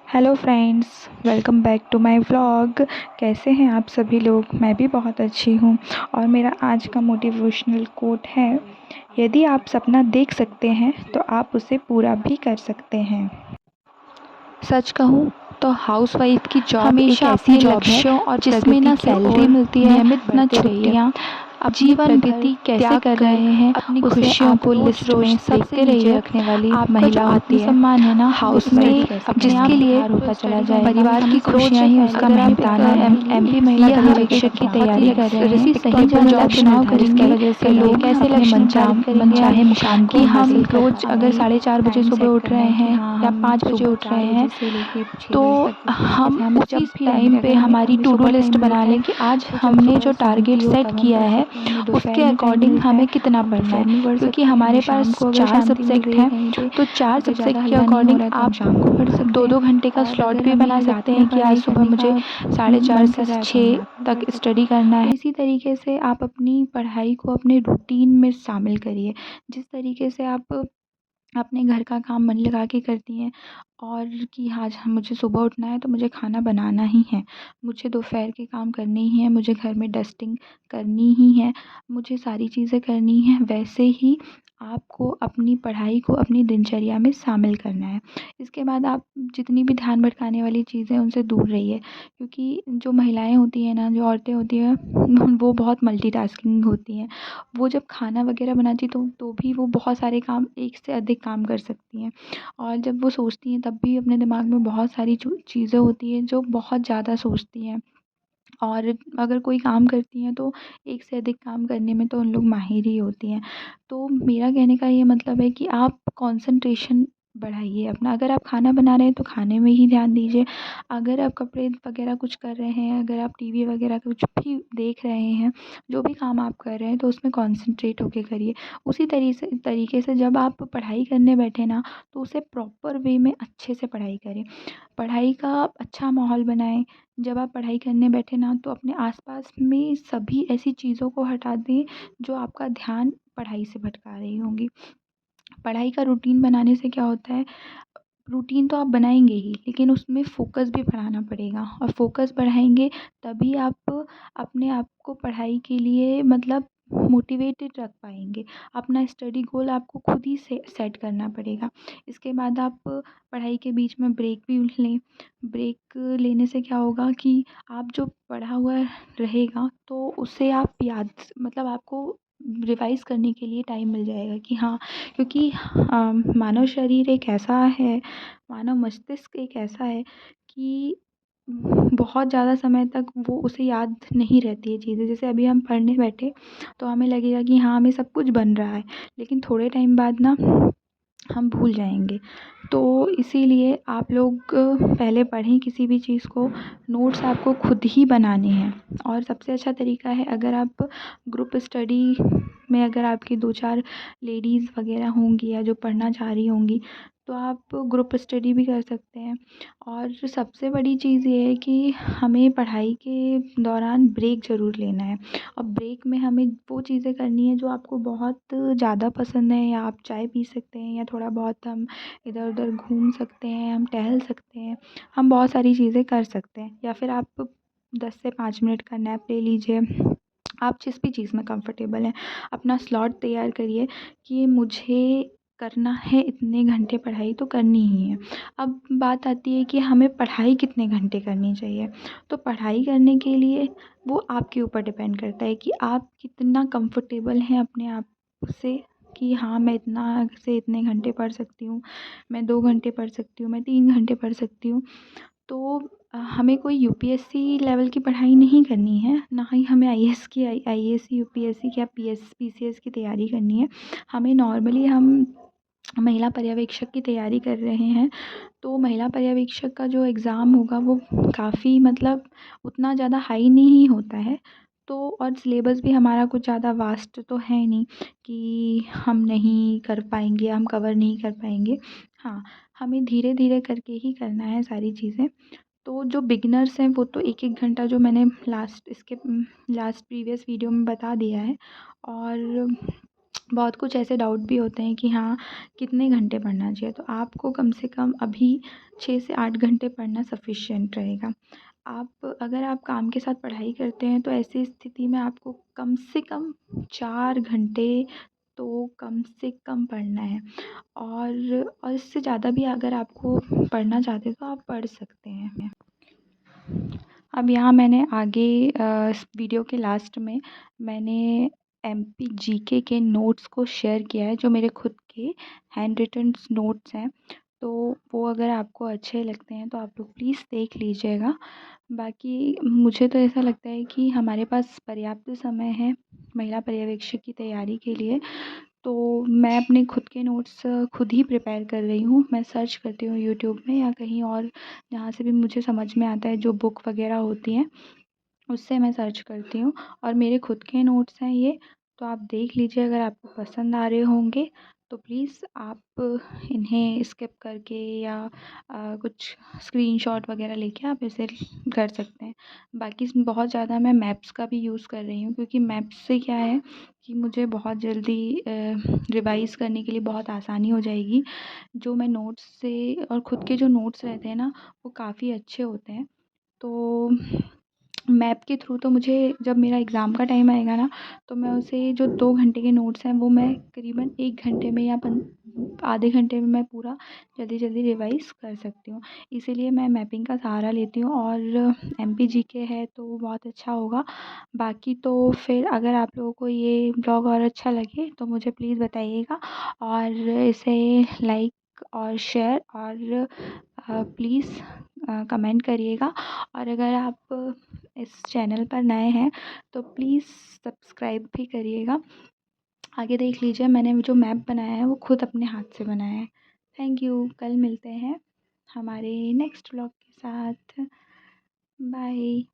Hello friends, welcome back to my vlog. कैसे हैं आप सभी लोग? मैं भी बहुत अच्छी हूँ। और मेरा आज का मोटिवेशनल कोट है, यदि आप सपना देख सकते हैं तो आप उसे पूरा भी कर सकते हैं। सच कहूँ तो हाउसवाइफ की जॉब हमेशा एक ऐसी अपने जॉब है लक्ष्यों और जिसमें ना प्रगति की सैलरी ओर मिलती है, नियमित ना बढ़ते रहिए। छुट्टियाँ। अपनी जीवन प्रगति व्यतीत कैसे त्याग कर कर रहे हैं अपनी उसे खुशियों आप को रोज लिस्ट रोज में सबसे देखते नीचे रहिए। रखने वाली आपका महिला जो होती है। आत्मसम्मान है ना, हाउस उसमें में अपने जिसके आप लिए सुधार होता चला स्टडी जाएगा। परिवार की रोज खुशियाँ से ही पहले उसका अगर आप मेहमान है। एमपी महिला यह पर्यवेक्षक की तैयारी कर रहे हैं, एक कहीं पर जॉब लक्ष्य चुनाव निर्धारित करेंगे वजह से कि लोग कैसे अपने लक्ष्य निर्धारित करेंगे मनचाहे आप मुकाम को कि हम हासिल कर रोज अगर पाएंगे। 4:30 बजे टाइम सुबह सेट उठ करना रहे है कि हैं हाँ, या हम 5 बजे सुबह उठ रहे 4 हैं, बजे से लेके 6 तो बजे तक हम जैसे हमें उसी जब भी टाइम पे हमारी टू डू लिस्ट बना लें कि आज हमने जो टारगेट सेट किया है उसके अकॉर्डिंग हमें कितना पढ़ना है। क्योंकि हमारे पास 4 सब्जेक्ट हैं, तो 4 सब्जेक्ट के अकॉर्डिंग आप शाम को पढ़ सकते 2-2 हैं। घंटे का और स्लॉट अगर भी बना हमें सकते रात हैं में कि आज पढ़ाई सुबह करने मुझे का 4:30 मन से कर रहा है तो हम 6 रात में तक पढ़ सकते स्टडी करना है। इसी तरीके से आप अपनी पढ़ाई को अपने रूटीन में शामिल करिए। जिस तरीके से आप अपने घर का काम मन लगा के करती हैं और कि हाँ मुझे सुबह उठना है तो मुझे खाना बनाना ही है, मुझे दोपहर के काम करने ही हैं, मुझे घर में डस्टिंग करनी ही है, मुझे सारी चीज़ें करनी हैं, वैसे ही आपको अपनी पढ़ाई को अपनी दिनचर्या में शामिल करना है। इसके बाद आप जितनी भी ध्यान भटकाने वाली चीज़ें हैं उनसे दूर रहिए। क्योंकि जो महिलाएं होती हैं ना, जो औरतें होती हैं, वो बहुत मल्टीटास्किंग होती हैं। वो जब खाना वगैरह बनाती तो भी वो बहुत सारे काम, एक से अधिक काम कर सकती हैं। और जब वो सोचती हैं तब भी अपने दिमाग में बहुत सारी चीज़ें होती हैं जो बहुत ज़्यादा सोचती हैं। और अगर कोई काम करती हैं तो एक से अधिक काम करने में तो उन लोग माहिर ही होती हैं। तो मेरा कहने का ये मतलब है कि आप कंसंट्रेशन बढ़ाइए अपना। अगर आप खाना बना रहे हैं तो खाने में ही ध्यान दीजिए। अगर आप कपड़े वगैरह कुछ कर रहे हैं, अगर आप टीवी वगैरह कुछ भी देख रहे हैं, जो भी काम आप कर रहे हैं तो उसमें कॉन्सन्ट्रेट होके करिए। उसी तरीके से जब आप पढ़ाई करने बैठे ना, तो उसे प्रॉपर वे में अच्छे से पढ़ाई करें। पढ़ाई का अच्छा माहौल बनाएँ। जब आप पढ़ाई करने बैठे ना, तो अपने आस-पास में सभी ऐसी चीज़ों को हटा दें जो आपका ध्यान पढ़ाई से भटका रही होंगी। पढ़ाई का रूटीन बनाने से क्या होता है, रूटीन तो आप बनाएँगे ही, लेकिन उसमें फ़ोकस भी बढ़ाना पड़ेगा। और फ़ोकस बढ़ाएँगे तभी आप अपने आप को पढ़ाई के लिए मतलब मोटिवेटेड रख पाएँगे। अपना स्टडी गोल आपको खुद ही से सेट करना पड़ेगा। इसके बाद आप पढ़ाई के बीच में ब्रेक भी लें। ब्रेक लेने से क्या होगा कि आप जो पढ़ा हुआ रहेगा तो उसे आप याद, मतलब आपको रिवाइज़ करने के लिए टाइम मिल जाएगा कि हाँ। क्योंकि मानव शरीर एक ऐसा है, मानव मस्तिष्क एक ऐसा है कि बहुत ज़्यादा समय तक वो उसे याद नहीं रहती है चीज़ें। जैसे अभी हम पढ़ने बैठे तो हमें लगेगा कि हाँ, हमें सब कुछ बन रहा है, लेकिन थोड़े टाइम बाद ना हम भूल जाएँगे। तो इसीलिए आप लोग पहले पढ़ें किसी भी चीज़ को, नोट्स आपको खुद ही बनाने हैं। और सबसे अच्छा तरीका है, अगर आप ग्रुप स्टडी में अगर आपकी 2-4 लेडीज़ वगैरह होंगी या जो पढ़ना चाह रही होंगी, तो आप ग्रुप स्टडी भी कर सकते हैं। और सबसे बड़ी चीज़ ये है कि हमें पढ़ाई के दौरान ब्रेक ज़रूर लेना है। और ब्रेक में हमें वो चीज़ें करनी है जो आपको बहुत ज़्यादा पसंद है, या आप चाय पी सकते हैं, या थोड़ा बहुत हम इधर-उधर घूम सकते हैं, हम टहल सकते हैं, हम बहुत सारी चीज़ें कर सकते हैं। या फिर आप 10 से 5 मिनट का नैप ले लीजिए। आप जिस भी चीज़ में कंफ़र्टेबल हैं, अपना स्लॉट तैयार करिए कि मुझे करना है इतने घंटे पढ़ाई तो करनी ही है। अब बात आती है कि हमें पढ़ाई कितने घंटे करनी चाहिए। तो पढ़ाई करने के लिए वो आपके ऊपर डिपेंड करता है कि आप कितना कंफ़र्टेबल हैं अपने आप से कि हाँ, मैं इतना से इतने घंटे पढ़ सकती हूँ, मैं 2 घंटे पढ़ सकती हूँ, मैं 3 घंटे पढ़ सकती हूँ। तो हमें कोई यूपीएससी लेवल की पढ़ाई नहीं करनी है, ना ही हमें आईएएस, यूपीएससी या पीसीएस की तैयारी करनी है। हमें नॉर्मली हम महिला पर्यवेक्षक की तैयारी कर रहे हैं, तो महिला पर्यवेक्षक का जो एग्ज़ाम होगा वो काफ़ी मतलब उतना ज़्यादा हाई नहीं होता है। तो और सिलेबस भी हमारा कुछ ज़्यादा वास्ट तो है नहीं कि हम नहीं कर पाएँगे, हम कवर नहीं कर पाएँगे। हाँ, हमें धीरे-धीरे करके ही करना है सारी चीज़ें। तो जो बिगिनर्स हैं वो तो 1-1 घंटा, जो मैंने लास्ट प्रीवियस वीडियो में बता दिया है। और बहुत कुछ ऐसे डाउट भी होते हैं कि हाँ, कितने घंटे पढ़ना चाहिए। तो आपको कम से कम अभी 6 से 8 घंटे पढ़ना सफ़िशिएंट रहेगा। अगर आप काम के साथ पढ़ाई करते हैं तो ऐसी स्थिति में आपको कम से कम 4 घंटे तो कम से कम पढ़ना है। और इससे ज़्यादा भी अगर आपको पढ़ना चाहते हैं तो आप पढ़ सकते हैं। अब यहाँ मैंने आगे इस वीडियो के लास्ट में मैंने एमपी जीके के नोट्स को शेयर किया है, जो मेरे खुद के हैंड रिटन नोट्स हैं। तो वो अगर आपको अच्छे लगते हैं तो आप लोग प्लीज़ देख लीजिएगा। बाकी मुझे तो ऐसा लगता है कि हमारे पास पर्याप्त समय है महिला पर्यवेक्षक की तैयारी के लिए। तो मैं अपने खुद के नोट्स खुद ही प्रिपेयर कर रही हूँ। मैं सर्च करती हूँ यूट्यूब में या कहीं और, जहाँ से भी मुझे समझ में आता है, जो बुक वगैरह होती हैं उससे मैं सर्च करती हूँ और मेरे खुद के नोट्स हैं ये। तो आप देख लीजिए, अगर आपको पसंद आ रहे होंगे तो प्लीज़ आप इन्हें स्किप करके या कुछ स्क्रीनशॉट वगैरह लेके आप इसे कर सकते हैं। बाकी इसमें बहुत ज़्यादा मैं मैप्स का भी यूज़ कर रही हूँ, क्योंकि मैप्स से क्या है कि मुझे बहुत जल्दी रिवाइज़ करने के लिए बहुत आसानी हो जाएगी। जो मैं नोट्स से और खुद के जो नोट्स रहते हैं ना, वो काफ़ी अच्छे होते हैं। तो मैप के थ्रू तो मुझे, जब मेरा एग्ज़ाम का टाइम आएगा ना, तो मैं उसे जो 2 घंटे के नोट्स हैं वो मैं करीबन 1 घंटे में या आधे घंटे में मैं पूरा जल्दी-जल्दी रिवाइज़ कर सकती हूँ। इसीलिए मैं मैपिंग का सहारा लेती हूँ और एमपी जीके है तो वो बहुत अच्छा होगा। बाकी तो फिर अगर आप लोगों को ये ब्लॉग और अच्छा लगे तो मुझे प्लीज़ बताइएगा और इसे लाइक और शेयर और प्लीज़ कमेंट करिएगा। और अगर आप इस चैनल पर नए हैं तो प्लीज़ सब्सक्राइब भी करिएगा। आगे देख लीजिए, मैंने जो मैप बनाया है वो खुद अपने हाथ से बनाया है। Thank you. कल मिलते हैं हमारे नेक्स्ट व्लॉग के साथ। बाय।